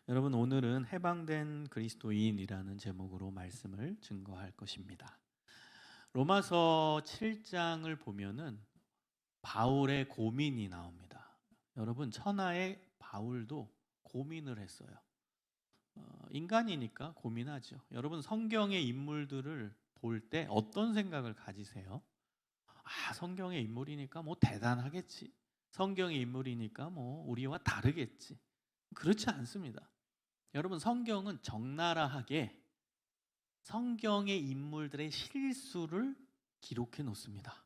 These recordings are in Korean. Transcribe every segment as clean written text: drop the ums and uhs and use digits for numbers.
여러분, 오늘은 해방된 그리스도인이라는 제목으로 말씀을 증거할 것입니다. 로마서 7장을 보면은 바울의 고민이 나옵니다. 여러분, 천하의 바울도 고민을 했어요. 인간이니까 고민하죠. 여러분, 성경의 인물들을 볼 때 어떤 생각을 가지세요? 성경의 인물이니까 뭐 대단하겠지. 성경의 인물이니까 뭐 우리와 다르겠지. 그렇지 않습니다. 여러분, 성경은 적나라하게 성경의 인물들의 실수를 기록해 놓습니다.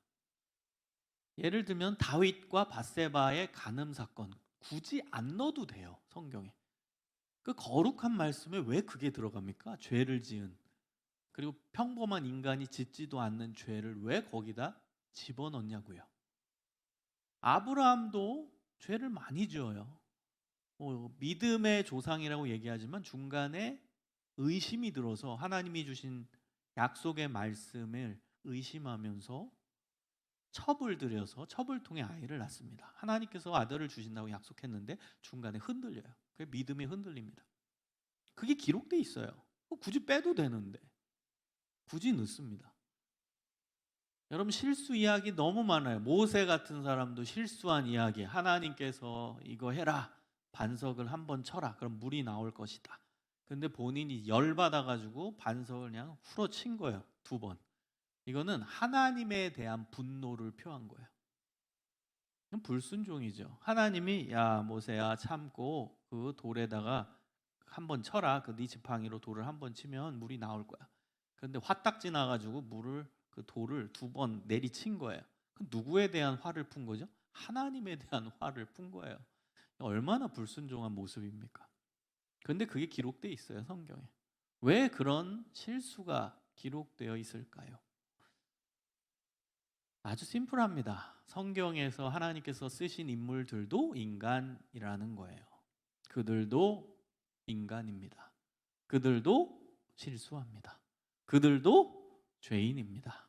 예를 들면 다윗과 밧세바의 간음 사건, 굳이 안 넣어도 돼요, 성경에. 그 거룩한 말씀에 왜 그게 들어갑니까? 죄를 지은, 그리고 평범한 인간이 짓지도 않는 죄를 왜 거기다 집어넣냐고요. 아브라함도 죄를 많이 지어요. 믿음의 조상이라고 얘기하지만 중간에 의심이 들어서 하나님이 주신 약속의 말씀을 의심하면서 첩을 들여서 첩을 통해 아이를 낳습니다. 하나님께서 아들을 주신다고 약속했는데 중간에 흔들려요. 그 믿음이 흔들립니다. 그게 기록돼 있어요. 굳이 빼도 되는데 굳이 넣습니다. 여러분, 실수 이야기 너무 많아요. 모세 같은 사람도 실수한 이야기. 하나님께서 이거 해라, 반석을 한번 쳐라, 그럼 물이 나올 것이다. 근데 본인이 열받아가지고 반석을 그냥 후려친 거예요, 2번. 이거는 하나님에 대한 분노를 표한 거예요. 불순종이죠. 하나님이 야 모세야 참고 그 돌에다가 한번 쳐라, 그 네 지팡이로 돌을 한번 치면 물이 나올 거야. 그런데 화딱 지나가지고 그 돌을 2번 내리친 거예요. 그 누구에 대한 화를 푼 거죠? 하나님에 대한 화를 푼 거예요. 얼마나 불순종한 모습입니까? 그런데 그게 기록되어 있어요, 성경에. 왜 그런 실수가 기록되어 있을까요? 아주 심플합니다. 성경에서 하나님께서 쓰신 인물들도 인간이라는 거예요. 그들도 인간입니다. 그들도 실수합니다. 그들도 죄인입니다.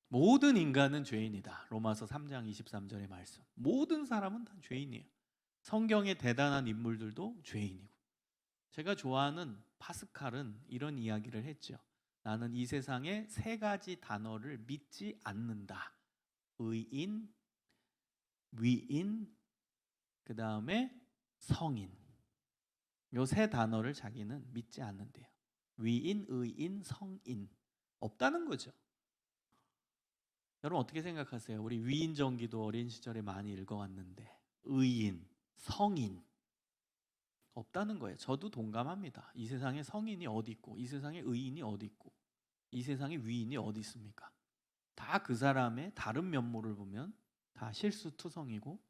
모든 인간은 죄인이다. 로마서 3장 23절의 말씀. 모든 사람은 다 죄인이에요. 성경의 대단한 인물들도 죄인이고. 제가 좋아하는 파스칼은 이런 이야기를 했죠. 나는 이 세상에 3가지 단어를 믿지 않는다. 의인, 위인, 그 다음에 성인. 요 3단어를 자기는 믿지 않는데요. 위인, 의인, 성인. 없다는 거죠. 여러분 어떻게 생각하세요? 우리 위인전기도 어린 시절에 많이 읽어왔는데 의인, 성인 없다는 거예요. 저도 동감합니다. 이 세상에 성인이 어디 있고 이 세상에 의인이 어디 있고 이 세상에 위인이 어디 있습니까? 다 그 사람의 다른 면모를 보면 다 실수투성이고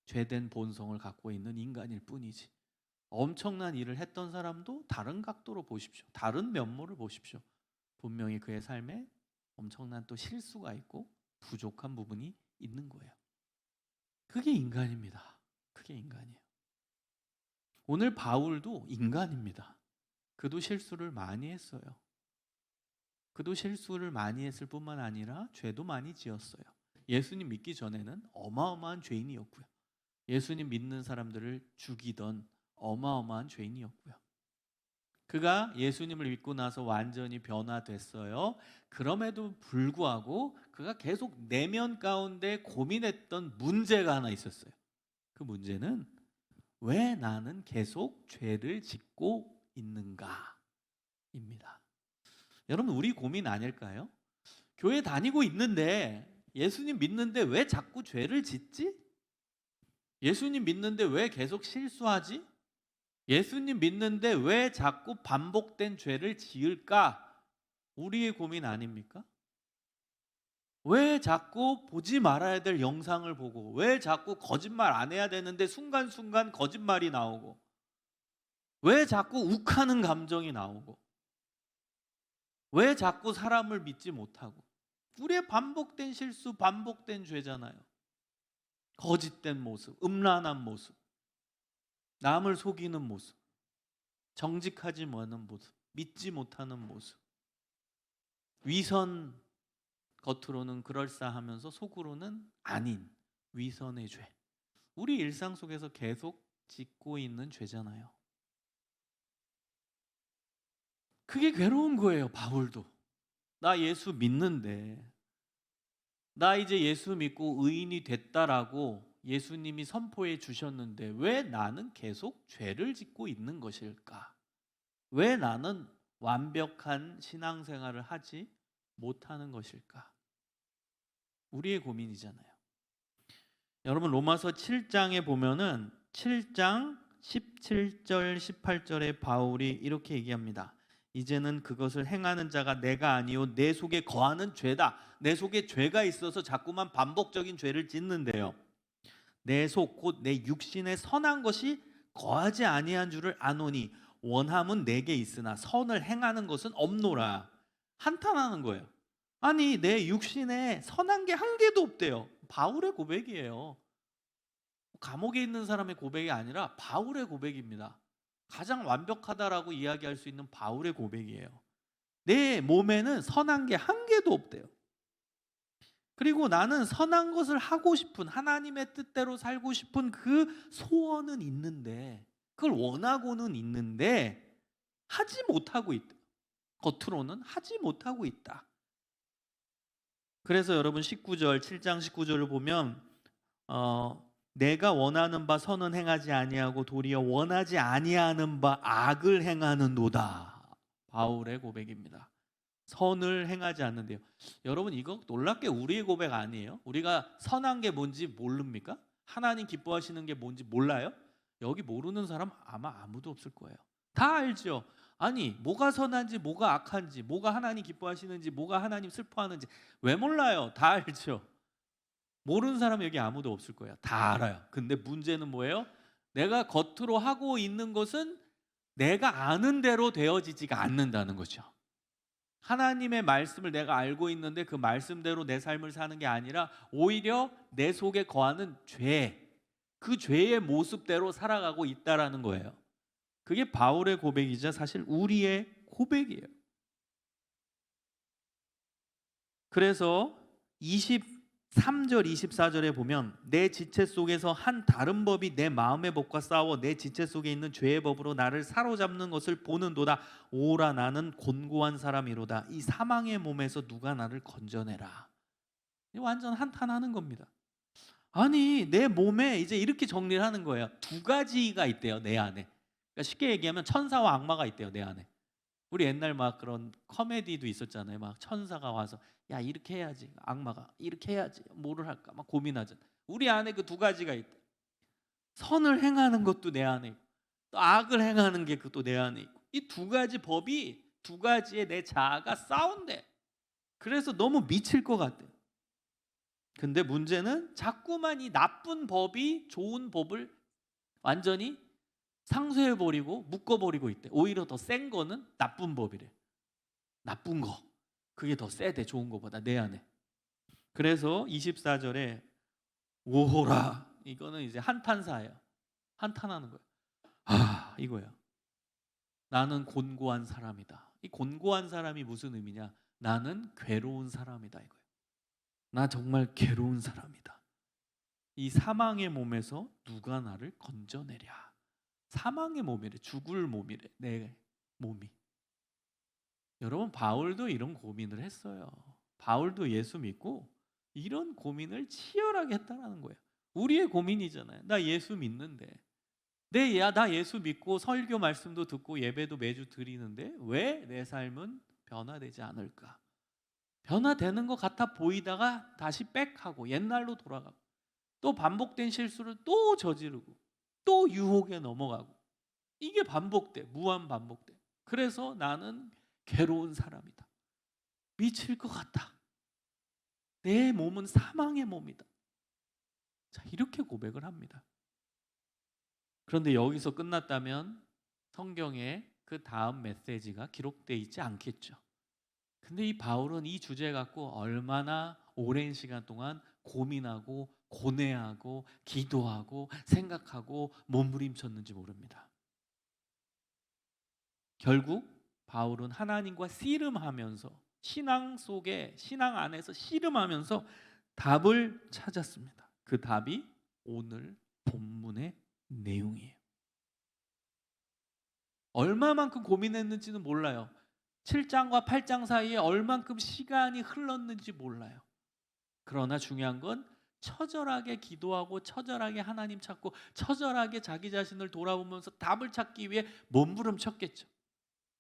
죄된 본성을 갖고 있는 인간일 뿐이지. 엄청난 일을 했던 사람도 다른 각도로 보십시오. 다른 면모를 보십시오. 분명히 그의 삶에 엄청난 또 실수가 있고 부족한 부분이 있는 거예요. 그게 인간입니다. 그게 인간이에요. 오늘 바울도 인간입니다. 그도 실수를 많이 했어요. 그도 실수를 많이 했을 뿐만 아니라 죄도 많이 지었어요. 예수님 믿기 전에는 어마어마한 죄인이었고요. 예수님 믿는 사람들을 죽이던 어마어마한 죄인이었고요. 그가 예수님을 믿고 나서 완전히 변화됐어요. 그럼에도 불구하고 그가 계속 내면 가운데 고민했던 문제가 하나 있었어요. 그 문제는 왜 나는 계속 죄를 짓고 있는가 입니다. 여러분, 우리 고민 아닐까요? 교회 다니고 있는데 예수님 믿는데 왜 자꾸 죄를 짓지? 예수님 믿는데 왜 계속 실수하지? 예수님 믿는데 왜 자꾸 반복된 죄를 지을까? 우리의 고민 아닙니까? 왜 자꾸 보지 말아야 될 영상을 보고, 왜 자꾸 거짓말 안 해야 되는데 순간순간 거짓말이 나오고, 왜 자꾸 욱하는 감정이 나오고, 왜 자꾸 사람을 믿지 못하고. 우리의 반복된 실수, 반복된 죄잖아요. 거짓된 모습, 음란한 모습, 남을 속이는 모습, 정직하지 못하는 모습, 믿지 못하는 모습, 위선, 겉으로는 그럴싸하면서 속으로는 아닌 위선의 죄. 우리 일상 속에서 계속 짓고 있는 죄잖아요. 그게 괴로운 거예요. 바울도. 나 예수 믿는데, 나 이제 예수 믿고 의인이 됐다라고 예수님이 선포해 주셨는데 왜 나는 계속 죄를 짓고 있는 것일까? 왜 나는 완벽한 신앙생활을 하지 못하는 것일까? 우리의 고민이잖아요. 여러분 로마서 7장에 보면은 7장 17절 18절에 바울이 이렇게 얘기합니다. 이제는 그것을 행하는 자가 내가 아니요 내 속에 거하는 죄다. 내 속에 죄가 있어서 자꾸만 반복적인 죄를 짓는데요. 내 속 곧 내 육신에 선한 것이 거하지 아니한 줄을 아노니 원함은 내게 있으나 선을 행하는 것은 없노라. 한탄하는 거예요. 아니 내 육신에 선한 게 한 개도 없대요. 바울의 고백이에요. 감옥에 있는 사람의 고백이 아니라 바울의 고백입니다. 가장 완벽하다라고 이야기할 수 있는 바울의 고백이에요. 내 몸에는 선한 게 한 개도 없대요. 그리고 나는 선한 것을 하고 싶은, 하나님의 뜻대로 살고 싶은 그 소원은 있는데, 그걸 원하고는 있는데 하지 못하고 있다. 겉으로는 하지 못하고 있다. 그래서 여러분 19절, 7장 19절을 보면 내가 원하는 바 선은 행하지 아니하고 도리어 원하지 아니하는 바 악을 행하는도다. 바울의 고백입니다. 선을 행하지 않는데요. 여러분 이거 놀랍게 우리의 고백 아니에요? 우리가 선한 게 뭔지 모릅니까? 하나님 기뻐하시는 게 뭔지 몰라요? 여기 모르는 사람 아마 아무도 없을 거예요. 다 알죠? 아니 뭐가 선한지 뭐가 악한지, 뭐가 하나님 기뻐하시는지, 뭐가 하나님 슬퍼하는지 왜 몰라요? 다 알죠? 모르는 사람 여기 아무도 없을 거예요. 다 알아요. 근데 문제는 뭐예요? 내가 겉으로 하고 있는 것은 내가 아는 대로 되어지지가 않는다는 거죠. 하나님의 말씀을 내가 알고 있는데 그 말씀대로 내 삶을 사는 게 아니라 오히려 내 속에 거하는 죄, 그 죄의 모습대로 살아가고 있다라는 거예요. 그게 바울의 고백이자 사실 우리의 고백이에요. 그래서 23절 24절에 보면 내 지체 속에서 한 다른 법이 내 마음의 법과 싸워 내 지체 속에 있는 죄의 법으로 나를 사로잡는 것을 보는도다. 오라 나는 곤고한 사람이로다. 이 사망의 몸에서 누가 나를 건져내라. 완전 한탄하는 겁니다. 아니 내 몸에 이제 이렇게 정리를 하는 거예요. 두 가지가 있대요 내 안에. 그러니까 쉽게 얘기하면 천사와 악마가 있대요 내 안에. 우리 옛날 막 그런 코미디도 있었잖아요. 막 천사가 와서 야 이렇게 해야지, 악마가 이렇게 해야지, 뭐를 할까 막 고민하잖아. 우리 안에 그 두 가지가 있다. 선을 행하는 것도 내 안에 있고 또 악을 행하는 게 그것도 내 안에 있고 이 두 가지 법이 두 가지의 내 자아가 싸운대. 그래서 너무 미칠 것 같대. 근데 문제는 자꾸만 이 나쁜 법이 좋은 법을 완전히 상쇄해버리고 묶어버리고 있대. 오히려 더 센 거는 나쁜 법이래. 나쁜 거 그게 더 세대 좋은 거보다 내 안에. 그래서 24절에 오호라 이거는 이제 한탄사예요. 한탄하는 거예요. 아 이거야. 나는 곤고한 사람이다. 이 곤고한 사람이 무슨 의미냐? 나는 괴로운 사람이다 이거예요. 나 정말 괴로운 사람이다. 이 사망의 몸에서 누가 나를 건져내랴. 사망의 몸이래. 죽을 몸이래. 내 몸이. 여러분 바울도 이런 고민을 했어요. 바울도 예수 믿고 이런 고민을 치열하게 했다는 거예요. 우리의 고민이잖아요. 나 예수 믿는데 나 예수 믿고 설교 말씀도 듣고 예배도 매주 드리는데 왜 내 삶은 변화되지 않을까? 변화되는 것 같아 보이다가 다시 빽하고 옛날로 돌아가고 또 반복된 실수를 또 저지르고 또 유혹에 넘어가고 이게 반복돼. 무한 반복돼. 그래서 나는 괴로운 사람이다. 미칠 것 같다. 내 몸은 사망의 몸이다. 자, 이렇게 고백을 합니다. 그런데 여기서 끝났다면 성경에 그 다음 메시지가 기록되어 있지 않겠죠. 근데 이 바울은 이 주제 갖고 얼마나 오랜 시간 동안 고민하고 고뇌하고 기도하고 생각하고 몸부림쳤는지 모릅니다. 결국 바울은 하나님과 씨름하면서 신앙 안에서 씨름하면서 답을 찾았습니다. 그 답이 오늘 본문의 내용이에요. 얼마만큼 고민했는지는 몰라요. 7장과 8장 사이에 얼만큼 시간이 흘렀는지 몰라요. 그러나 중요한 건 처절하게 기도하고 처절하게 하나님 찾고 처절하게 자기 자신을 돌아보면서 답을 찾기 위해 몸부림쳤겠죠.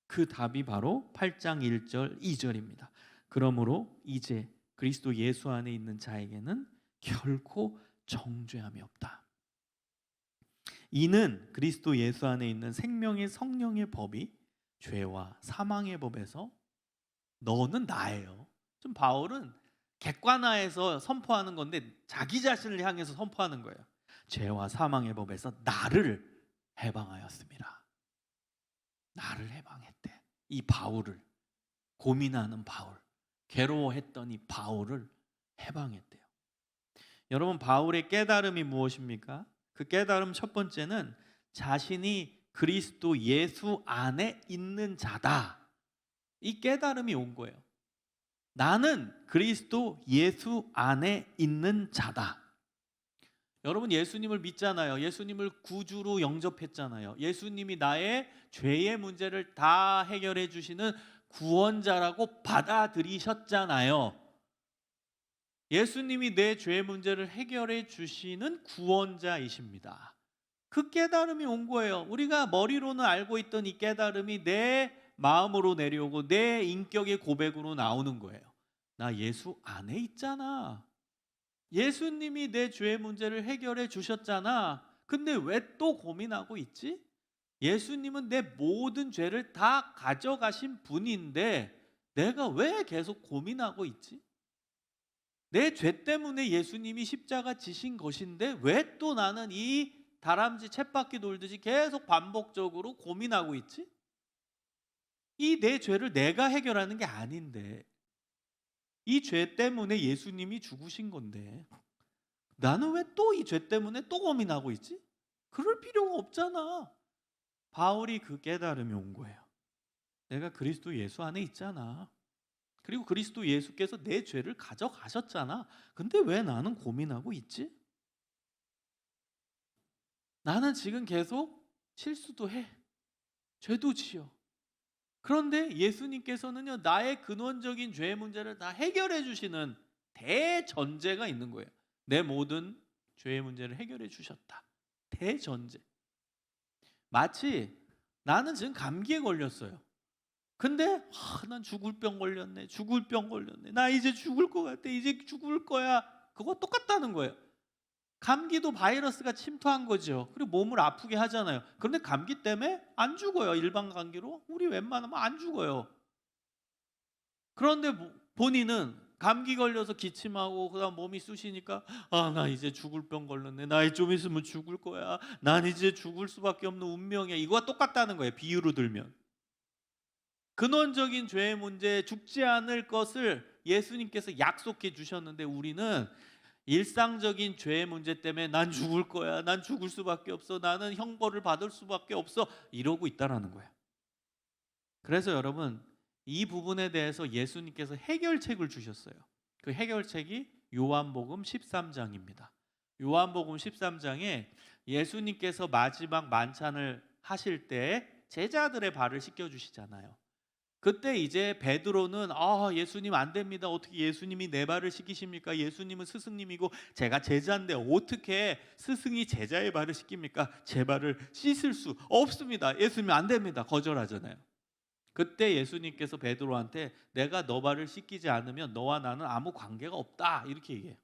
그 답이 바로 8장 1절 2절입니다. 그러므로 이제 그리스도 예수 안에 있는 자에게는 결코 정죄함이 없다. 이는 그리스도 예수 안에 있는 생명의 성령의 법이 죄와 사망의 법에서 너는 나예요. 좀 바울은 객관화해서 선포하는 건데 자기 자신을 향해서 선포하는 거예요. 죄와 사망의 법에서 나를 해방하였습니다. 나를 해방했대. 이 바울을, 고민하는 바울, 괴로워했던 이 바울을 해방했대요. 여러분, 바울의 깨달음이 무엇입니까? 그 깨달음 첫 번째는 자신이 그리스도 예수 안에 있는 자다. 이 깨달음이 온 거예요. 나는 그리스도 예수 안에 있는 자다. 여러분, 예수님을 믿잖아요. 예수님을 구주로 영접했잖아요. 예수님이 나의 죄의 문제를 다 해결해 주시는 구원자라고 받아들이셨잖아요. 예수님이 내 죄의 문제를 해결해 주시는 구원자이십니다. 그 깨달음이 온 거예요. 우리가 머리로는 알고 있던 이 깨달음이 내 마음으로 내려오고 내 인격의 고백으로 나오는 거예요. 나 예수 안에 있잖아. 예수님이 내 죄의 문제를 해결해 주셨잖아. 근데 왜 또 고민하고 있지? 예수님은 내 모든 죄를 다 가져가신 분인데 내가 왜 계속 고민하고 있지? 내 죄 때문에 예수님이 십자가 지신 것인데 왜 또 나는 이 다람쥐 쳇바퀴 돌듯이 계속 반복적으로 고민하고 있지? 이 내 죄를 내가 해결하는 게 아닌데, 이 죄 때문에 예수님이 죽으신 건데 나는 왜 또 이 죄 때문에 또 고민하고 있지? 그럴 필요가 없잖아. 바울이 그 깨달음이 온 거예요. 내가 그리스도 예수 안에 있잖아. 그리고 그리스도 예수께서 내 죄를 가져가셨잖아. 근데 왜 나는 고민하고 있지? 나는 지금 계속 실수도 해. 죄도 지어. 그런데 예수님께서는요, 나의 근원적인 죄의 문제를 다 해결해 주시는 대전제가 있는 거예요. 내 모든 죄의 문제를 해결해 주셨다. 대전제. 마치 나는 지금 감기에 걸렸어요. 근데 난 죽을 병 걸렸네. 죽을 병 걸렸네. 나 이제 죽을 것 같아. 이제 죽을 거야. 그거 똑같다는 거예요. 감기도 바이러스가 침투한 거죠. 그리고 몸을 아프게 하잖아요. 그런데 감기 때문에 안 죽어요. 일반 감기로 우리 웬만하면 안 죽어요. 그런데 본인은 감기 걸려서 기침하고 그다음 몸이 쑤시니까 나 이제 죽을 병 걸렸네. 나 좀 있으면 죽을 거야. 난 이제 죽을 수밖에 없는 운명이야. 이거와 똑같다는 거예요. 비유로 들면. 근원적인 죄의 문제, 죽지 않을 것을 예수님께서 약속해 주셨는데 우리는 일상적인 죄의 문제 때문에 난 죽을 거야. 난 죽을 수밖에 없어. 나는 형벌을 받을 수밖에 없어. 이러고 있다라는 거예요. 그래서 여러분, 이 부분에 대해서 예수님께서 해결책을 주셨어요. 그 해결책이 요한복음 13장입니다. 요한복음 13장에 예수님께서 마지막 만찬을 하실 때 제자들의 발을 씻겨 주시잖아요. 그때 이제 베드로는 예수님 안 됩니다. 어떻게 예수님이 내 발을 씻기십니까? 예수님은 스승님이고 제가 제자인데 어떻게 스승이 제자의 발을 씻깁니까? 제 발을 씻을 수 없습니다. 예수님 안 됩니다. 거절하잖아요. 그때 예수님께서 베드로한테 내가 너 발을 씻기지 않으면 너와 나는 아무 관계가 없다. 이렇게 얘기해요.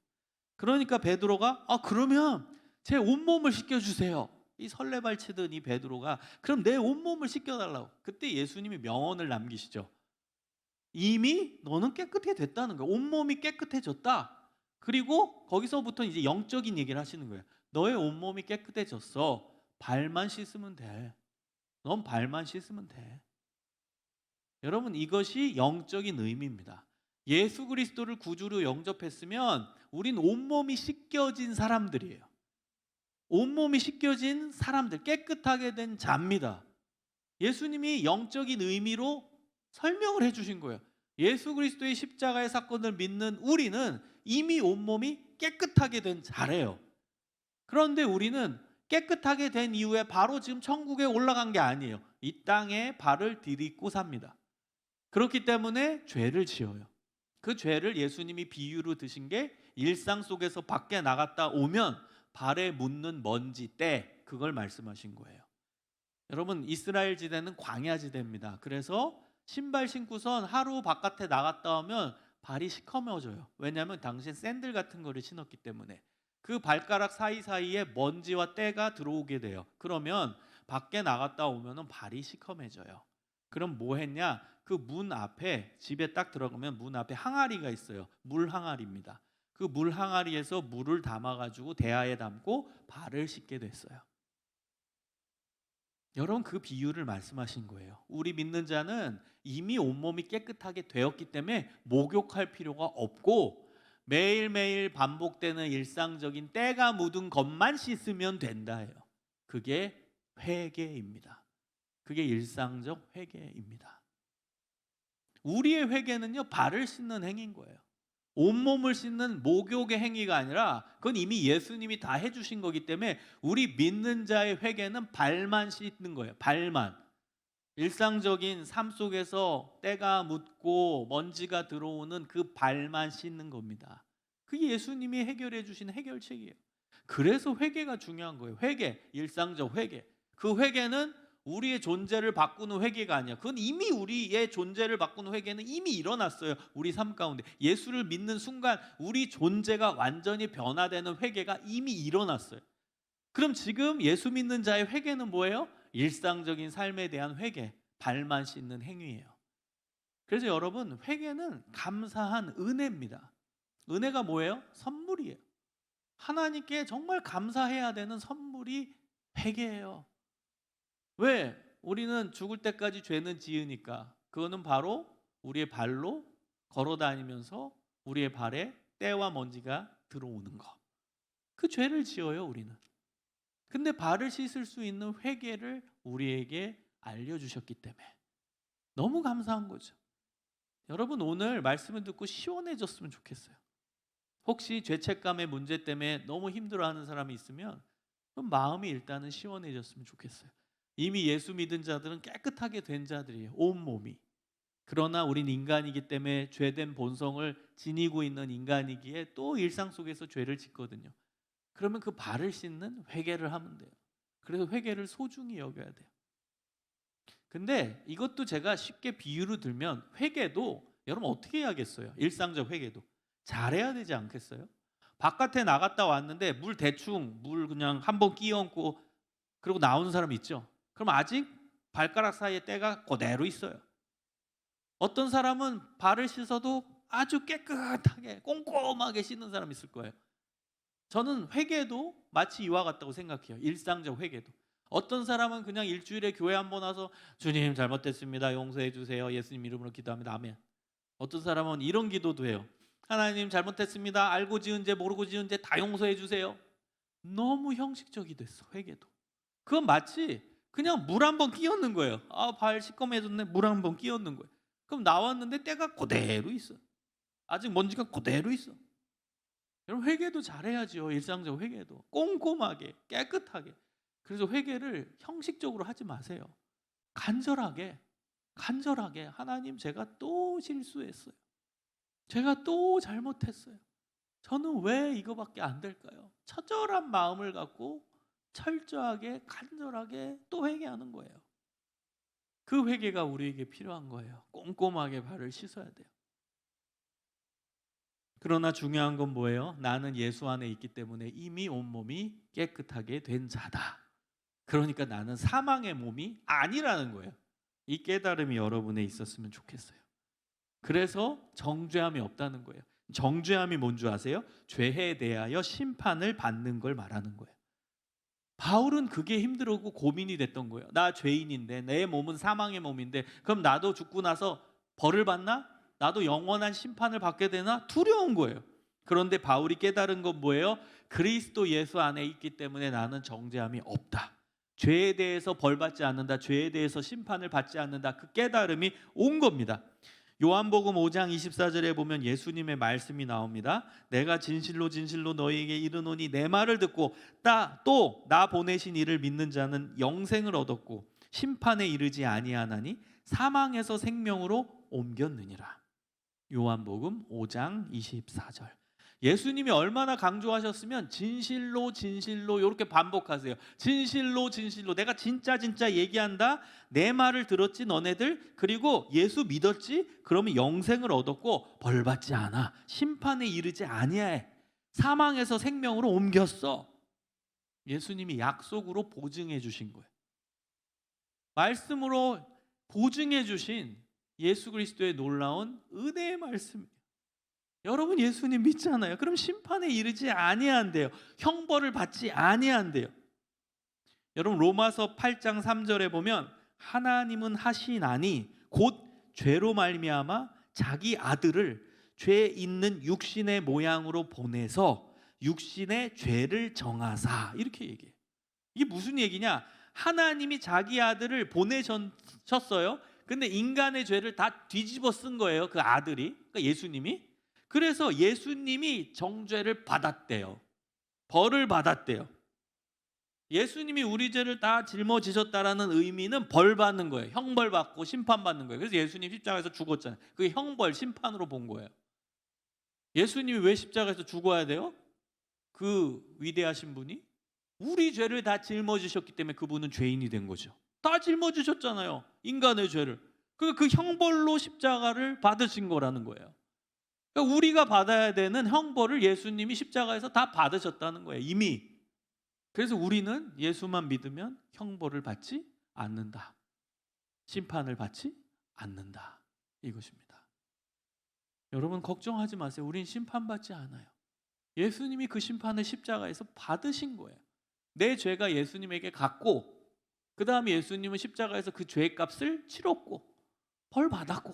그러니까 베드로가 그러면 제 온몸을 씻겨주세요. 이 설레발 치던 이 베드로가 그럼 내 온몸을 씻겨달라고. 그때 예수님이 명언을 남기시죠. 이미 너는 깨끗해 됐다는 거야. 온몸이 깨끗해졌다. 그리고 거기서부터 이제 영적인 얘기를 하시는 거예요. 너의 온몸이 깨끗해졌어. 발만 씻으면 돼. 넌 발만 씻으면 돼. 여러분, 이것이 영적인 의미입니다. 예수 그리스도를 구주로 영접했으면 우린 온몸이 씻겨진 사람들이에요. 온몸이 씻겨진 사람들, 깨끗하게 된 자입니다. 예수님이 영적인 의미로 설명을 해주신 거예요. 예수 그리스도의 십자가의 사건을 믿는 우리는 이미 온몸이 깨끗하게 된 자래요. 그런데 우리는 깨끗하게 된 이후에 바로 지금 천국에 올라간 게 아니에요. 이 땅에 발을 디딛고 삽니다. 그렇기 때문에 죄를 지어요. 그 죄를 예수님이 비유로 드신 게 일상 속에서 밖에 나갔다 오면 발에 묻는 먼지, 때, 그걸 말씀하신 거예요. 여러분, 이스라엘 지대는 광야 지대입니다. 그래서 신발 신고선 하루 바깥에 나갔다 오면 발이 시커매져요. 왜냐하면 당신 샌들 같은 거를 신었기 때문에. 그 발가락 사이사이에 먼지와 때가 들어오게 돼요. 그러면 밖에 나갔다 오면 발이 시커매져요. 그럼 뭐 했냐? 그 문 앞에, 집에 딱 들어가면 문 앞에 항아리가 있어요. 물 항아리입니다. 그 물 항아리에서 물을 담아가지고 대야에 담고 발을 씻게 됐어요. 여러분, 그 비유를 말씀하신 거예요. 우리 믿는 자는 이미 온몸이 깨끗하게 되었기 때문에 목욕할 필요가 없고 매일매일 반복되는 일상적인 때가 묻은 것만 씻으면 된다예요. 그게 회개입니다. 그게 일상적 회개입니다. 우리의 회개는요, 발을 씻는 행위인 거예요. 온몸을 씻는 목욕의 행위가 아니라 그건 이미 예수님이 다 해주신 거기 때문에 우리 믿는 자의 회개는 발만 씻는 거예요. 발만. 일상적인 삶 속에서 때가 묻고 먼지가 들어오는 그 발만 씻는 겁니다. 그게 예수님이 해결해 주신 해결책이에요. 그래서 회개가 중요한 거예요. 회개, 일상적 회개. 그 회개는 우리의 존재를 바꾸는 회개가 아니야. 그건 이미 우리의 존재를 바꾸는 회개는 이미 일어났어요. 우리 삶 가운데. 예수를 믿는 순간 우리 존재가 완전히 변화되는 회개가 이미 일어났어요. 그럼 지금 예수 믿는 자의 회개는 뭐예요? 일상적인 삶에 대한 회개, 발만 씻는 행위예요. 그래서 여러분, 회개는 감사한 은혜입니다. 은혜가 뭐예요? 선물이에요. 하나님께 정말 감사해야 되는 선물이 회개예요. 왜? 우리는 죽을 때까지 죄는 지으니까. 그거는 바로 우리의 발로 걸어 다니면서 우리의 발에 때와 먼지가 들어오는 거. 그 죄를 지어요, 우리는. 근데 발을 씻을 수 있는 회개를 우리에게 알려주셨기 때문에 너무 감사한 거죠. 여러분, 오늘 말씀을 듣고 시원해졌으면 좋겠어요. 혹시 죄책감의 문제 때문에 너무 힘들어하는 사람이 있으면 그럼 마음이 일단은 시원해졌으면 좋겠어요. 이미 예수 믿은 자들은 깨끗하게 된 자들이에요. 온몸이. 그러나 우린 인간이기 때문에 죄된 본성을 지니고 있는 인간이기에 또 일상 속에서 죄를 짓거든요. 그러면 그 발을 씻는 회개를 하면 돼요. 그래서 회개를 소중히 여겨야 돼요. 근데 이것도 제가 쉽게 비유로 들면 회개도 여러분 어떻게 해야겠어요? 일상적 회개도 잘해야 되지 않겠어요? 바깥에 나갔다 왔는데 물 그냥 한번 끼얹고 그러고 나오는 사람 있죠? 그럼 아직 발가락 사이에 때가 그대로 있어요. 어떤 사람은 발을 씻어도 아주 깨끗하게 꼼꼼하게 씻는 사람 있을 거예요. 저는 회개도 마치 이와 같다고 생각해요. 일상적 회개도. 어떤 사람은 그냥 일주일에 교회 한번 와서 주님 잘못됐습니다. 용서해 주세요. 예수님 이름으로 기도합니다. 아멘. 어떤 사람은 이런 기도도 해요. 하나님 잘못했습니다. 알고 지은 죄 모르고 지은 죄 다 용서해 주세요. 너무 형식적이 됐어, 회개도. 그건 마치 그냥 물 한번 끼얹는 거예요. 발 시꺼매졌네. 물 한번 끼얹는 거예요. 그럼 나왔는데 때가 그대로 있어. 아직 먼지가 그대로 있어. 여러분, 회개도 잘해야죠. 일상적 회개도 꼼꼼하게 깨끗하게. 그래서 회개를 형식적으로 하지 마세요. 간절하게 하나님, 제가 또 실수했어요. 제가 또 잘못했어요. 저는 왜 이거밖에 안 될까요? 처절한 마음을 갖고 철저하게 간절하게 또 회개하는 거예요. 그 회개가 우리에게 필요한 거예요. 꼼꼼하게 발을 씻어야 돼요. 그러나 중요한 건 뭐예요? 나는 예수 안에 있기 때문에 이미 온몸이 깨끗하게 된 자다. 그러니까 나는 사망의 몸이 아니라는 거예요. 이 깨달음이 여러분에 있었으면 좋겠어요. 그래서 정죄함이 없다는 거예요. 정죄함이 뭔 줄 아세요? 죄에 대하여 심판을 받는 걸 말하는 거예요. 바울은 그게 힘들고 고민이 됐던 거예요. 나 죄인인데, 내 몸은 사망의 몸인데, 그럼 나도 죽고 나서 벌을 받나? 나도 영원한 심판을 받게 되나? 두려운 거예요. 그런데 바울이 깨달은 건 뭐예요? 그리스도 예수 안에 있기 때문에 나는 정죄함이 없다. 죄에 대해서 벌 받지 않는다. 죄에 대해서 심판을 받지 않는다. 그 깨달음이 온 겁니다. 요한복음 5장 24절에 보면 예수님의 말씀이 나옵니다. 내가 진실로 진실로 너희에게 이르노니 내 말을 듣고 또 나 보내신 이를 믿는 자는 영생을 얻었고 심판에 이르지 아니하나니 사망에서 생명으로 옮겼느니라. 요한복음 5장 24절. 예수님이 얼마나 강조하셨으면 진실로 진실로 이렇게 반복하세요. 진실로 진실로 내가 진짜 얘기한다. 내 말을 들었지 너네들. 그리고 예수 믿었지? 그러면 영생을 얻었고 벌 받지 않아. 심판에 이르지 아니해. 사망에서 생명으로 옮겼어. 예수님이 약속으로 보증해 주신 거예요. 말씀으로 보증해 주신 예수 그리스도의 놀라운 은혜의 말씀이에요. 여러분 예수님 믿잖아요. 그럼 심판에 이르지 아니한대요. 형벌을 받지 아니한대요. 여러분 로마서 8장 3절에 보면 하나님은 하시나니 곧 죄로 말미암아 자기 아들을 죄 있는 육신의 모양으로 보내서 육신의 죄를 정하사 이렇게 얘기해요. 이게 무슨 얘기냐? 하나님이 자기 아들을 보내셨어요. 근데 인간의 죄를 다 뒤집어 쓴 거예요. 그 아들이, 그러니까 예수님이. 그래서 예수님이 정죄를 받았대요. 벌을 받았대요. 예수님이 우리 죄를 다 짊어지셨다라는 의미는 벌 받는 거예요. 형벌 받고 심판 받는 거예요. 그래서 예수님 십자가에서 죽었잖아요. 그게 형벌, 심판으로 본 거예요. 예수님이 왜 십자가에서 죽어야 돼요? 그 위대하신 분이 우리 죄를 다 짊어지셨기 때문에 그분은 죄인이 된 거죠. 다 짊어지셨잖아요. 인간의 죄를. 그 형벌로 십자가를 받으신 거라는 거예요. 그러니까 우리가 받아야 되는 형벌을 예수님이 십자가에서 다 받으셨다는 거예요. 이미. 그래서 우리는 예수만 믿으면 형벌을 받지 않는다. 심판을 받지 않는다. 이것입니다. 여러분 걱정하지 마세요. 우린 심판받지 않아요. 예수님이 그 심판을 십자가에서 받으신 거예요. 내 죄가 예수님에게 갔고 그 다음에 예수님은 십자가에서 그 죄값을 치렀고 벌 받았고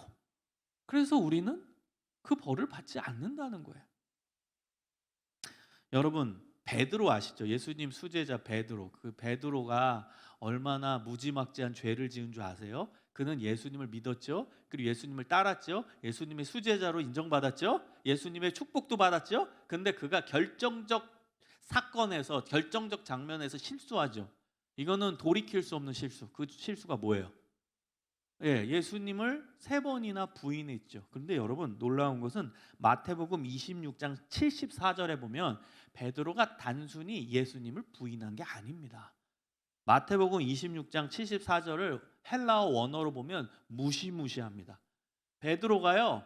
그래서 우리는 그 벌을 받지 않는다는 거예요. 여러분 베드로 아시죠? 예수님 수제자 베드로. 그 베드로가 얼마나 무지막지한 죄를 지은 줄 아세요? 그는 예수님을 믿었죠. 그리고 예수님을 따랐죠. 예수님의 수제자로 인정받았죠. 예수님의 축복도 받았죠. 근데 그가 결정적 사건에서 결정적 장면에서 실수하죠. 이거는 돌이킬 수 없는 실수. 그 실수가 뭐예요? 예수님을 3번이나 부인했죠. 그런데 여러분 놀라운 것은 마태복음 26장 74절에 보면 베드로가 단순히 예수님을 부인한 게 아닙니다. 마태복음 26장 74절을 헬라어 원어로 보면 무시무시합니다. 베드로가요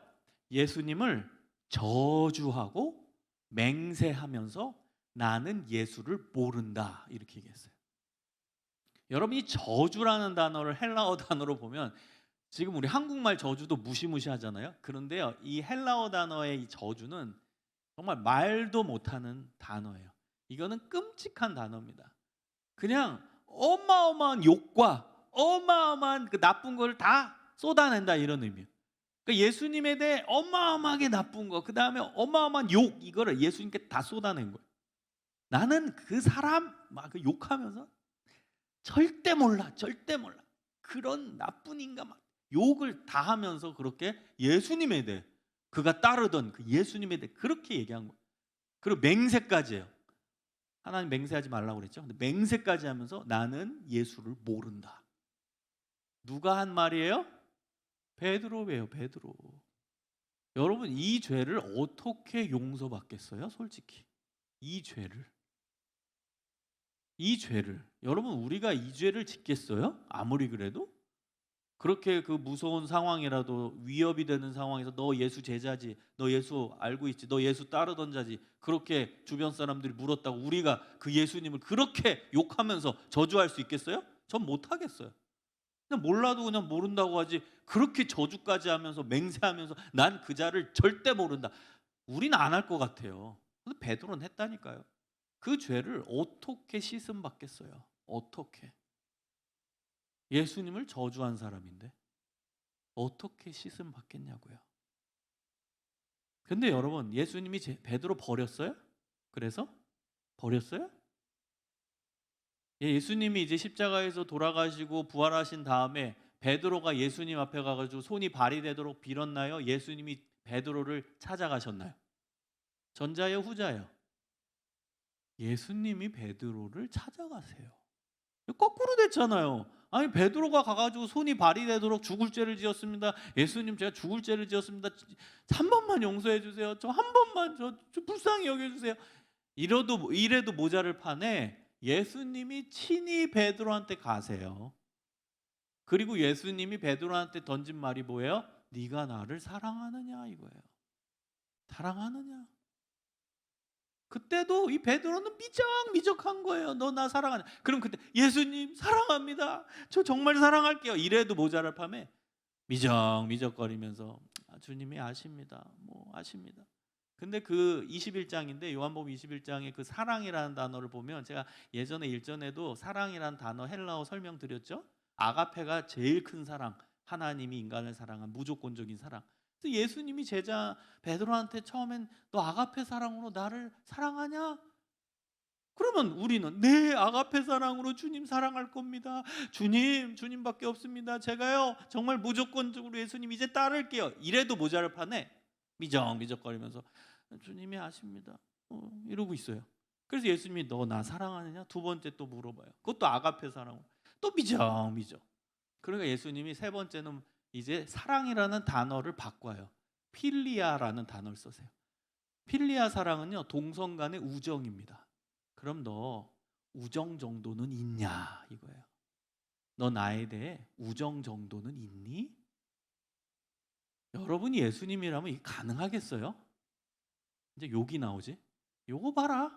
예수님을 저주하고 맹세하면서 나는 예수를 모른다 이렇게 얘기했어요. 여러분 이 저주라는 단어를 헬라어 단어로 보면 지금 우리 한국말 저주도 무시무시하잖아요. 그런데요 이 헬라어 단어의 이 저주는 정말 말도 못하는 단어예요. 이거는 끔찍한 단어입니다. 그냥 어마어마한 욕과 어마어마한 그 나쁜 걸 다 쏟아낸다 이런 의미예요. 그러니까 예수님에 대해 어마어마하게 나쁜 거, 그 다음에 어마어마한 욕 이거를 예수님께 다 쏟아낸 거예요. 나는 그 사람 막 욕하면서 절대 몰라, 절대 몰라. 그런 나쁜 인간 막 욕을 다 하면서 그렇게 예수님에 대해 그가 따르던 그 예수님에 대해 그렇게 얘기한 거예요. 그리고 맹세까지 해요. 하나님 맹세하지 말라고 그랬죠. 근데 맹세까지 하면서 나는 예수를 모른다. 누가 한 말이에요? 베드로예요, 베드로. 여러분 이 죄를 어떻게 용서받겠어요? 솔직히 이 죄를 여러분 우리가 이 죄를 짓겠어요? 아무리 그래도 그렇게 그 무서운 상황이라도 위협이 되는 상황에서 너 예수 제자지, 너 예수 알고 있지, 너 예수 따르던 자지 그렇게 주변 사람들이 물었다고 우리가 그 예수님을 그렇게 욕하면서 저주할 수 있겠어요? 전 못하겠어요. 그냥 몰라도 그냥 모른다고 하지 그렇게 저주까지 하면서 맹세하면서 난 그 자를 절대 모른다. 우리는 안 할 것 같아요. 근데 베드로는 했다니까요. 그 죄를 어떻게 씻음 받겠어요? 어떻게? 예수님을 저주한 사람인데 어떻게 씻음 받겠냐고요. 근데 여러분 예수님이 베드로 버렸어요? 그래서 버렸어요? 예수님이 이제 십자가에서 돌아가시고 부활하신 다음에 베드로가 예수님 앞에 가가지고 손이 발이 되도록 빌었나요? 예수님이 베드로를 찾아가셨나요? 전자예요, 후자예요? 예수님이 베드로를 찾아가세요. 거꾸로 됐잖아요. 아니 베드로가 가가지고 손이 발이 되도록 죽을 죄를 지었습니다. 예수님 제가 죽을 죄를 지었습니다. 한 번만 용서해 주세요. 저 한 번만 저 불쌍히 여겨주세요. 이래도 모자를 판에 예수님이 친히 베드로한테 가세요. 그리고 예수님이 베드로한테 던진 말이 뭐예요? 네가 나를 사랑하느냐 이거예요. 사랑하느냐? 그때도 이 베드로는 미적미적한 거예요. 너 나 사랑하냐? 그럼 그때 예수님 사랑합니다. 저 정말 사랑할게요. 이래도 모자랄 판에 미적미적거리면서 주님이 아십니다. 뭐 아십니다. 근데 그 21장인데 요한복음 21장에 그 사랑이라는 단어를 보면 제가 예전에 일전에도 사랑이라는 단어 헬라어 설명드렸죠. 아가페가 제일 큰 사랑, 하나님이 인간을 사랑한 무조건적인 사랑. 그래서 예수님이 제자 베드로한테 처음엔 너 아가페 사랑으로 나를 사랑하냐? 그러면 우리는 네 아가페 사랑으로 주님 사랑할 겁니다. 주님밖에 없습니다. 제가요 정말 무조건적으로 예수님 이제 따를게요. 이래도 모자랄 판에 미적미적거리면서 주님이 아십니다. 이러고 있어요. 그래서 예수님이 너 나 사랑하느냐? 두 번째 또 물어봐요. 그것도 아가페 사랑으로 또 미적미적. 그러니까 예수님이 세 번째는 이제 사랑이라는 단어를 바꿔요. 필리아라는 단어를 쓰세요. 필리아 사랑은요 동성 간의 우정입니다. 그럼 너 우정 정도는 있냐 이거예요. 너 나에 대해 우정 정도는 있니? 여러분이 예수님이라면 이게 가능하겠어요? 이제 욕이 나오지. 요거 봐라.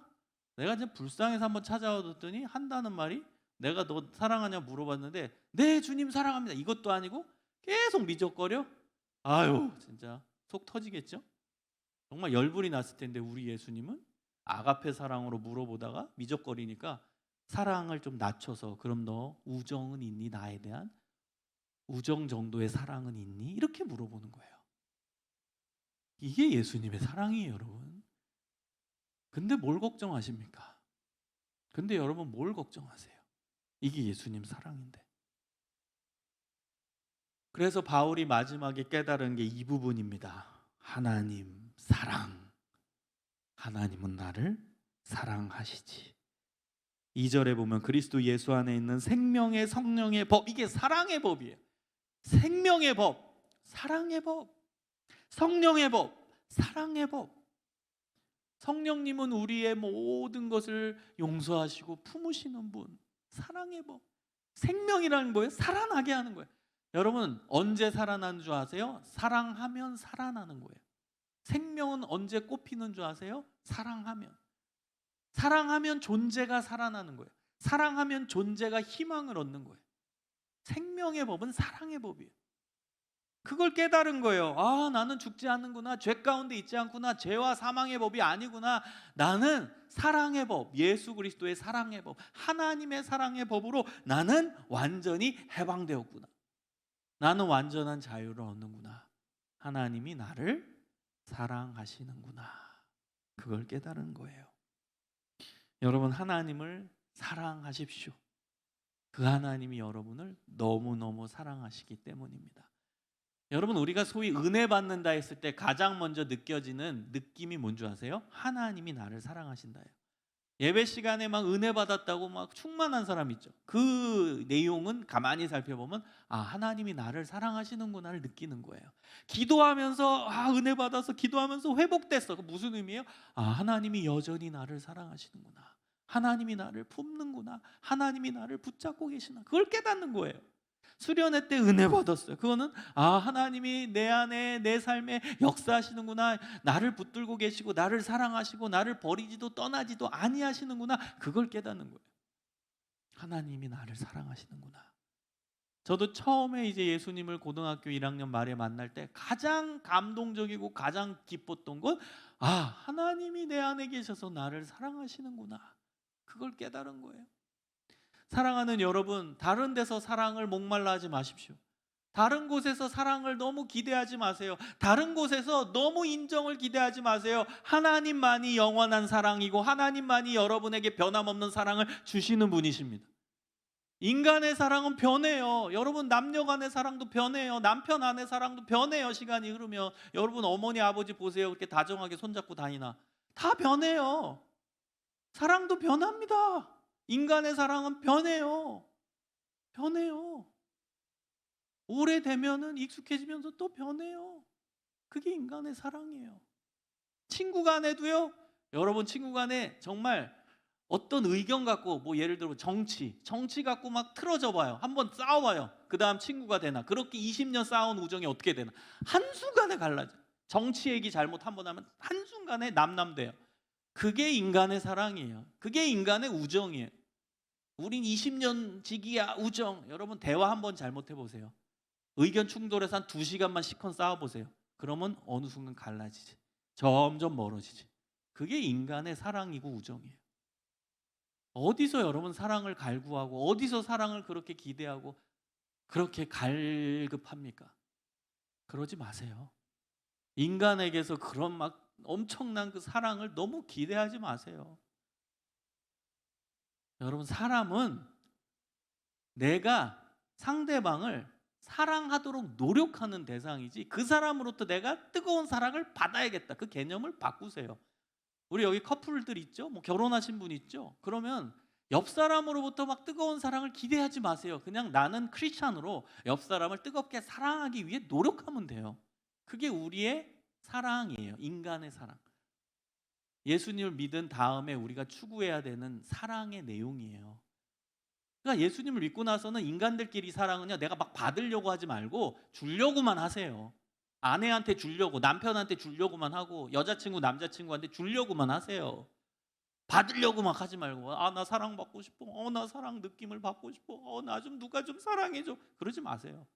내가 이제 불쌍해서 한번 찾아왔더니 한다는 말이 내가 너 사랑하냐 물어봤는데 네 주님 사랑합니다. 이것도 아니고 계속 미적거려? 아유 진짜 속 터지겠죠? 정말 열불이 났을 텐데 우리 예수님은 아가페 사랑으로 물어보다가 미적거리니까 사랑을 좀 낮춰서 그럼 너 우정은 있니? 나에 대한 우정 정도의 사랑은 있니? 이렇게 물어보는 거예요. 이게 예수님의 사랑이에요 여러분. 근데 뭘 걱정하십니까? 근데 여러분 뭘 걱정하세요? 이게 예수님 사랑인데. 그래서 바울이 마지막에 깨달은 게 이 부분입니다. 하나님 사랑. 하나님은 나를 사랑하시지. 2절에 보면 그리스도 예수 안에 있는 생명의 성령의 법. 이게 사랑의 법이에요. 생명의 법, 사랑의 법, 성령의 법, 사랑의 법. 성령님은 우리의 모든 것을 용서하시고 품으시는 분. 사랑의 법. 생명이라는 거예요. 살아나게 하는 거예요. 여러분 언제 살아나는 줄 아세요? 사랑하면 살아나는 거예요. 생명은 언제 꽃피는 줄 아세요? 사랑하면. 사랑하면 존재가 살아나는 거예요. 사랑하면 존재가 희망을 얻는 거예요. 생명의 법은 사랑의 법이에요. 그걸 깨달은 거예요. 아, 나는 죽지 않는구나. 죄 가운데 있지 않구나. 죄와 사망의 법이 아니구나. 나는 사랑의 법, 예수 그리스도의 사랑의 법, 하나님의 사랑의 법으로 나는 완전히 해방되었구나. 나는 완전한 자유를 얻는구나. 하나님이 나를 사랑하시는구나. 그걸 깨달은 거예요. 여러분 하나님을 사랑하십시오. 그 하나님이 여러분을 너무너무 사랑하시기 때문입니다. 여러분 우리가 소위 은혜 받는다 했을 때 가장 먼저 느껴지는 느낌이 뭔지 아세요? 하나님이 나를 사랑하신다예요. 예배 시간에 막 은혜 받았다고 막 충만한 사람 있죠. 그 내용은 가만히 살펴보면 아 하나님이 나를 사랑하시는구나를 느끼는 거예요. 기도하면서 아 은혜 받아서 기도하면서 회복됐어. 그 무슨 의미예요? 아 하나님이 여전히 나를 사랑하시는구나. 하나님이 나를 품는구나. 하나님이 나를 붙잡고 계시나. 그걸 깨닫는 거예요. 수련회 때 은혜 받았어요. 그거는 아 하나님이 내 안에 내 삶에 역사하시는구나. 나를 붙들고 계시고 나를 사랑하시고 나를 버리지도 떠나지도 아니하시는구나. 그걸 깨닫는 거예요. 하나님이 나를 사랑하시는구나. 저도 처음에 이제 예수님을 고등학교 1학년 말에 만날 때 가장 감동적이고 가장 기뻤던 건 아 하나님이 내 안에 계셔서 나를 사랑하시는구나. 그걸 깨달은 거예요. 사랑하는 여러분, 다른 데서 사랑을 목말라 하지 마십시오. 다른 곳에서 사랑을 너무 기대하지 마세요. 다른 곳에서 너무 인정을 기대하지 마세요. 하나님만이 영원한 사랑이고 하나님만이 여러분에게 변함없는 사랑을 주시는 분이십니다. 인간의 사랑은 변해요. 여러분 남녀 간의 사랑도 변해요. 남편 아내 사랑도 변해요. 시간이 흐르면. 여러분 어머니 아버지 보세요. 그렇게 다정하게 손잡고 다니나. 다 변해요. 사랑도 변합니다. 인간의 사랑은 변해요. 변해요. 오래되면은 익숙해지면서 또 변해요. 그게 인간의 사랑이에요. 친구 간에도요. 여러분 친구 간에 정말 어떤 의견 갖고 뭐 예를 들어 정치 갖고 막 틀어져 봐요. 한번 싸워봐요. 그 다음 친구가 되나. 그렇게 20년 싸운 우정이 어떻게 되나. 한순간에 갈라져. 정치 얘기 잘못 한번 하면 한순간에 남남돼요. 그게 인간의 사랑이에요. 그게 인간의 우정이에요. 우린 20년 지기야 우정. 여러분 대화 한번 잘못해 보세요. 의견 충돌해서 한 2시간만 시컨 싸워보세요. 그러면 어느 순간 갈라지지. 점점 멀어지지. 그게 인간의 사랑이고 우정이에요. 어디서 여러분 사랑을 갈구하고 어디서 사랑을 그렇게 기대하고 그렇게 갈급합니까? 그러지 마세요. 인간에게서 그런 막 엄청난 그 사랑을 너무 기대하지 마세요. 여러분 사람은 내가 상대방을 사랑하도록 노력하는 대상이지 그 사람으로부터 내가 뜨거운 사랑을 받아야겠다. 그 개념을 바꾸세요. 우리 여기 커플들 있죠? 뭐 결혼하신 분 있죠? 그러면 옆 사람으로부터 막 뜨거운 사랑을 기대하지 마세요. 그냥 나는 크리스찬으로 옆 사람을 뜨겁게 사랑하기 위해 노력하면 돼요. 그게 우리의 사랑이에요. 인간의 사랑. 예수님을 믿은 다음에 우리가 추구해야 되는 사랑의 내용이에요. 그러니까 예수님을 믿고 나서는 인간들끼리 사랑은요, 내가 막 받으려고 하지 말고 주려고만 하세요. 아내한테 주려고, 남편한테 주려고만 하고, 여자친구, 남자친구한테 주려고만 하세요. 받으려고 막 하지 말고, 아, 나 사랑받고 싶어. 나 사랑 느낌을 받고 싶어. 나 좀 누가 좀 사랑해줘. 그러지 마세요.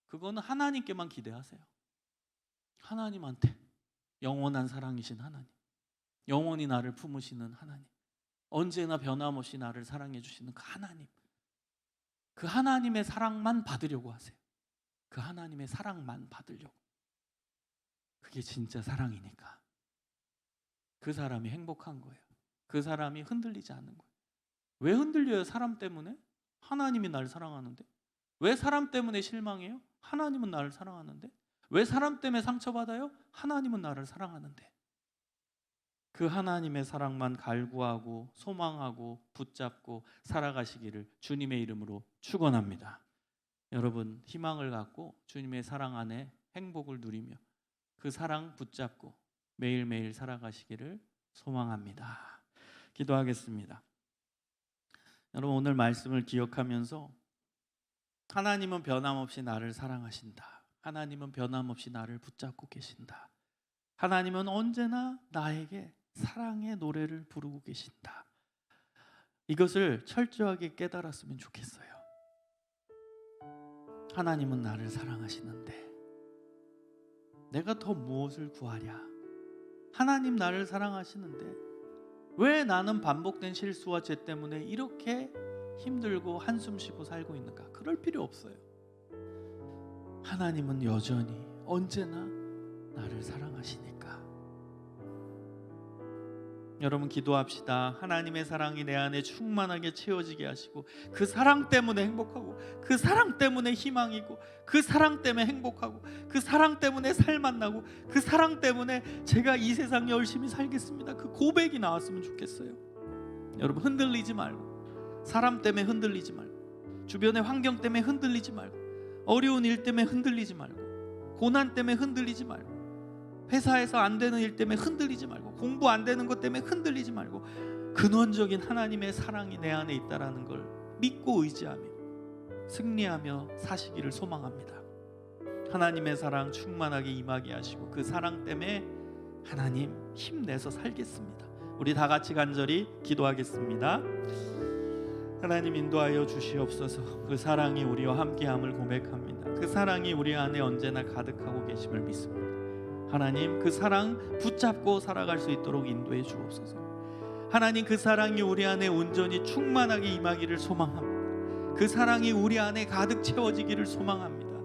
그거는 하나님께만 기대하세요. 하나님한테. 영원한 사랑이신 하나님. 영원히 나를 품으시는 하나님. 언제나 변함없이 나를 사랑해 주시는 그 하나님. 그 하나님의 사랑만 받으려고 하세요. 그 하나님의 사랑만 받으려고. 그게 진짜 사랑이니까. 그 사람이 행복한 거예요. 그 사람이 흔들리지 않는 거예요. 왜 흔들려요? 사람 때문에? 하나님이 나를 사랑하는데. 왜 사람 때문에 실망해요? 하나님은 나를 사랑하는데. 왜 사람 때문에 상처받아요? 하나님은 나를 사랑하는데. 그 하나님의 사랑만 갈구하고 소망하고 붙잡고 살아가시기를 주님의 이름으로 축원합니다. 여러분 희망을 갖고 주님의 사랑 안에 행복을 누리며 그 사랑 붙잡고 매일매일 살아가시기를 소망합니다. 기도하겠습니다. 여러분 오늘 말씀을 기억하면서 하나님은 변함없이 나를 사랑하신다. 하나님은 변함없이 나를 붙잡고 계신다. 하나님은 언제나 나에게 사랑의 노래를 부르고 계신다. 이것을 철저하게 깨달았으면 좋겠어요. 하나님은 나를 사랑하시는데 내가 더 무엇을 구하랴? 하나님 나를 사랑하시는데 왜 나는 반복된 실수와 죄 때문에 이렇게 힘들고 한숨 쉬고 살고 있는가? 그럴 필요 없어요. 하나님은 여전히 언제나 나를 사랑하시니까. 여러분 기도합시다. 하나님의 사랑이 내 안에 충만하게 채워지게 하시고 그 사랑 때문에 행복하고 그 사랑 때문에 희망이고 그 사랑 때문에 행복하고 그 사랑 때문에 살맛나고 그 사랑 때문에 제가 이 세상 열심히 살겠습니다. 그 고백이 나왔으면 좋겠어요. 여러분 흔들리지 말고, 사람 때문에 흔들리지 말고, 주변의 환경 때문에 흔들리지 말고, 어려운 일 때문에 흔들리지 말고, 고난 때문에 흔들리지 말고, 회사에서 안 되는 일 때문에 흔들리지 말고, 공부 안 되는 것 때문에 흔들리지 말고 근원적인 하나님의 사랑이 내 안에 있다라는 걸 믿고 의지하며 승리하며 사시기를 소망합니다. 하나님의 사랑 충만하게 임하게 하시고 그 사랑 때문에 하나님 힘내서 살겠습니다. 우리 다 같이 간절히 기도하겠습니다. 하나님 인도하여 주시옵소서. 그 사랑이 우리와 함께함을 고백합니다. 그 사랑이 우리 안에 언제나 가득하고 계심을 믿습니다. 하나님 그 사랑 붙잡고 살아갈 수 있도록 인도해 주옵소서. 하나님 그 사랑이 우리 안에 온전히 충만하게 임하기를 소망합니다. 그 사랑이 우리 안에 가득 채워지기를 소망합니다.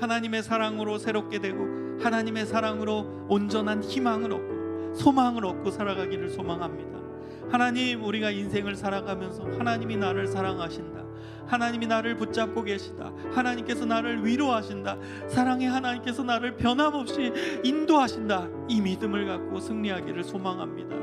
하나님의 사랑으로 새롭게 되고 하나님의 사랑으로 온전한 희망을 얻고 소망을 얻고 살아가기를 소망합니다. 하나님 우리가 인생을 살아가면서 하나님이 나를 사랑하신다, 하나님이 나를 붙잡고 계시다, 하나님께서 나를 위로하신다, 사랑의 하나님께서 나를 변함없이 인도하신다, 이 믿음을 갖고 승리하기를 소망합니다.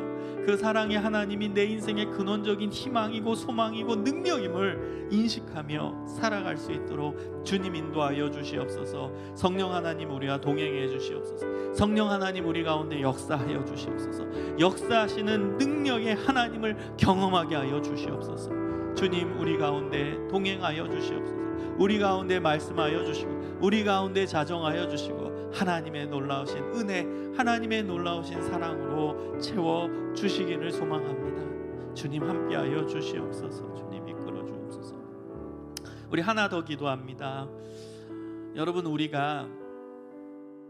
그 그 사랑의 하나님이 내 인생의 근원적인 희망이고 소망이고 능력임을 인식하며 살아갈 수 있도록 주님 인도하여 주시옵소서. 성령 하나님 우리와 동행해 주시옵소서. 성령 하나님 우리 가운데 역사하여 주시옵소서. 역사하시는 능력의 하나님을 경험하게 하여 주시옵소서. 주님 우리 가운데 동행하여 주시옵소서. 우리 가운데 말씀하여 주시고 우리 가운데 자정하여 주시고 하나님의 놀라우신 은혜, 하나님의 놀라우신 사랑으로 채워 주시기를 소망합니다. 주님 함께하여 주시옵소서. 주님 이끌어 주옵소서. 우리 하나 더 기도합니다. 여러분, 우리가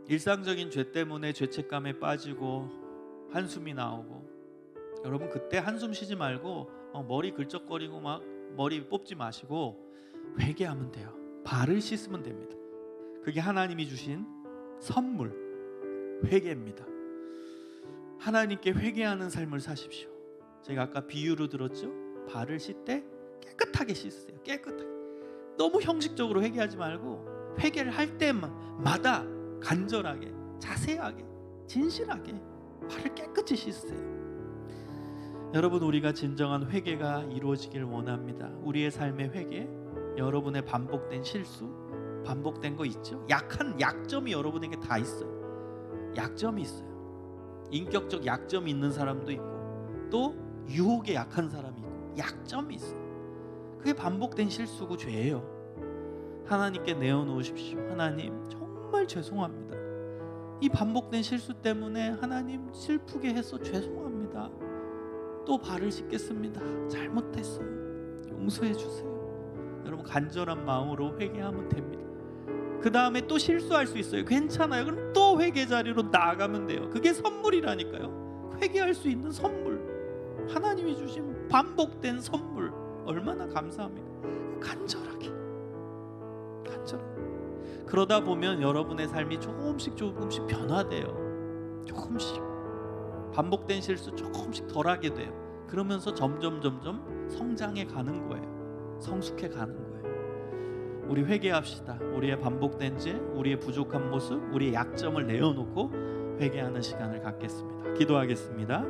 일상적인 죄 때문에 죄책감에 빠지고 한숨이 나오고, 여러분 그때 한숨 쉬지 말고 머리 긁적거리고 막 머리 뽑지 마시고 회개하면 돼요. 발을 씻으면 됩니다. 그게 하나님이 주신 선물, 회개입니다. 하나님께 회개하는 삶을 사십시오. 제가 아까 비유로 들었죠? 발을 씻되 깨끗하게 씻으세요. 깨끗하게. 너무 형식적으로 회개하지 말고 회개를 할 때마다 간절하게, 자세하게, 진실하게 발을 깨끗이 씻으세요. 여러분, 우리가 진정한 회개가 이루어지길 원합니다. 우리의 삶의 회개, 여러분의 반복된 실수, 반복된 거 있죠? 약점이 여러분에게 다 있어요. 약점이 있어요. 인격적 약점이 있는 사람도 있고 또 유혹에 약한 사람이 있고 약점이 있어요. 그게 반복된 실수고 죄예요. 하나님께 내어놓으십시오. 하나님 정말 죄송합니다. 이 반복된 실수 때문에 하나님 슬프게 해서 죄송합니다. 또 발을 씻겠습니다. 잘못했어요. 용서해 주세요. 여러분, 간절한 마음으로 회개하면 됩니다. 그 다음에 또 실수할 수 있어요. 괜찮아요. 그럼 또 회개 자리로 나아가면 돼요. 그게 선물이라니까요. 회개할 수 있는 선물, 하나님이 주신 반복된 선물, 얼마나 감사합니까? 간절하게. 그러다 보면 여러분의 삶이 조금씩 변화돼요. 조금씩 반복된 실수 조금씩 덜하게 돼요. 그러면서 점점 성장해 가는 거예요. 성숙해 가는 거예요. 우리 회개합시다. 우리의 반복된 죄, 우리의 부족한 모습, 우리의 약점을 내어놓고 회개하는 시간을 갖겠습니다. 기도하겠습니다.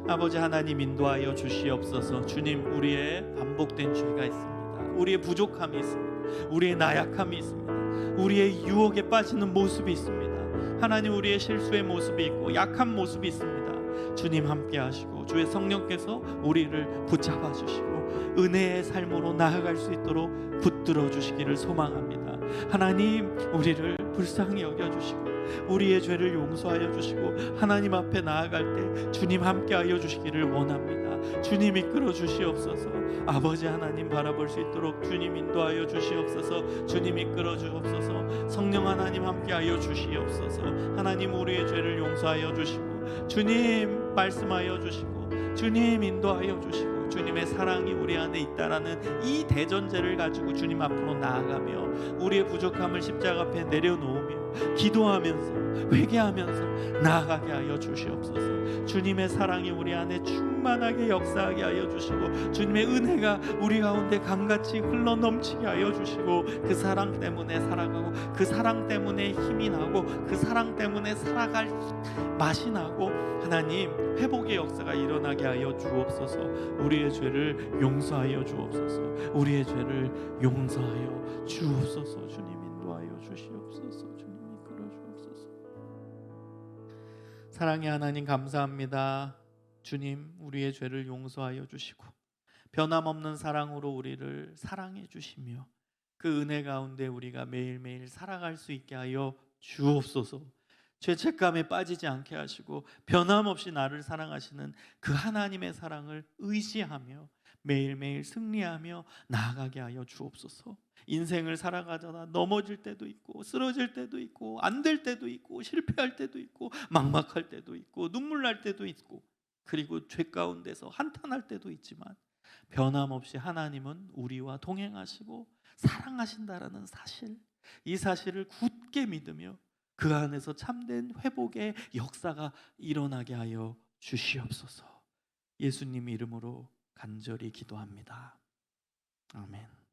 아버지 하나님, 인도하여 주시옵소서. 주님, 우리의 반복된 죄가 있습니다. 우리의 부족함이 있습니다. 우리의 나약함이 있습니다. 우리의 유혹에 빠지는 모습이 있습니다. 하나님, 우리의 실수의 모습이 있고 약한 모습이 있습니다. 주님 함께 하시고 주의 성령께서 우리를 붙잡아 주시고 은혜의 삶으로 나아갈 수 있도록 붙들어 주시기를 소망합니다. 하나님, 우리를 불쌍히 여겨주시고 우리의 죄를 용서하여 주시고 하나님 앞에 나아갈 때 주님 함께하여 주시기를 원합니다. 주님 이끌어 주시옵소서. 아버지 하나님 바라볼 수 있도록 주님 인도하여 주시옵소서. 주님 이끌어 주옵소서. 성령 하나님 함께하여 주시옵소서. 하나님, 우리의 죄를 용서하여 주시고 주님 말씀하여 주시고 주님 인도하여 주시고 주님의 사랑이 우리 안에 있다라는 이 대전제를 가지고 주님 앞으로 나아가며 우리의 부족함을 십자가 앞에 내려놓으며 기도하면서 회개하면서 나아가게 하여 주시옵소서. 주님의 사랑이 우리 안에 충만하게 역사하게 하여 주시고 주님의 은혜가 우리 가운데 강같이 흘러 넘치게 하여 주시고 그 사랑 때문에 살아가고 그 사랑 때문에 힘이 나고 그 사랑 때문에 살아갈 맛이 나고 하나님, 회복의 역사가 일어나게 하여 주옵소서. 우리의 죄를 용서하여 주옵소서. 우리의 죄를 용서하여 주옵소서. 주님 인도하여 주시옵소서. 주님 이끌어 주옵소서. 사랑의 하나님, 감사합니다. 주님, 우리의 죄를 용서하여 주시고 변함없는 사랑으로 우리를 사랑해 주시며 그 은혜 가운데 우리가 매일매일 살아갈 수 있게 하여 주옵소서. 죄책감에 빠지지 않게 하시고 변함없이 나를 사랑하시는 그 하나님의 사랑을 의지하며 매일매일 승리하며 나아가게 하여 주옵소서. 인생을 살아가다가 넘어질 때도 있고 쓰러질 때도 있고 안 될 때도 있고 실패할 때도 있고 막막할 때도 있고 눈물 날 때도 있고 그리고 죄 가운데서 한탄할 때도 있지만 변함없이 하나님은 우리와 동행하시고 사랑하신다라는 사실, 이 사실을 굳게 믿으며 그 안에서 참된 회복의 역사가 일어나게 하여 주시옵소서. 예수님 이름으로 간절히 기도합니다. 아멘.